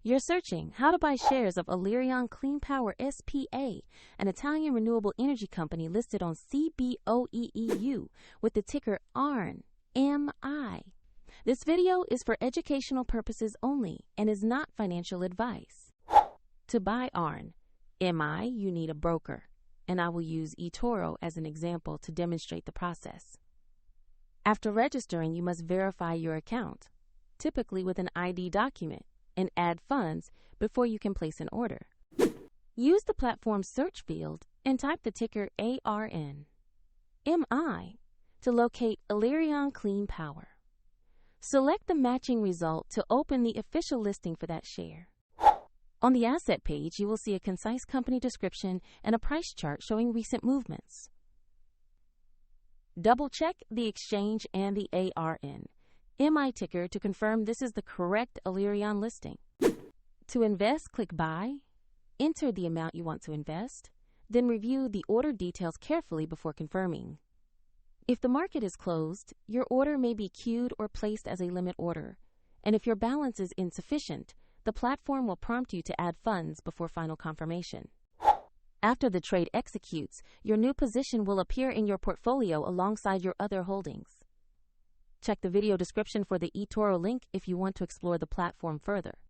You're searching how to buy shares of Alerion Clean Power S.p.A, an Italian renewable energy company listed on CBOE EU with the ticker ARN.MI. This video is for educational purposes only and is not financial advice. To buy ARN.MI, you need a broker, and I will use eToro as an example to demonstrate the process. After registering, you must verify your account, typically with an ID document, and add funds before you can place an order. Use the platform's search field and type the ticker ARN.MI to locate Alerion Clean Power. Select the matching result to open the official listing for that share. On the asset page, you will see a concise company description and a price chart showing recent movements. Double-check the exchange and the ARN.MI ticker to confirm this is the correct Alerion listing. To invest, click Buy, enter the amount you want to invest, then review the order details carefully before confirming. If the market is closed, your order may be queued or placed as a limit order, and if your balance is insufficient, the platform will prompt you to add funds before final confirmation. After the trade executes, your new position will appear in your portfolio alongside your other holdings. Check the video description for the eToro link if you want to explore the platform further.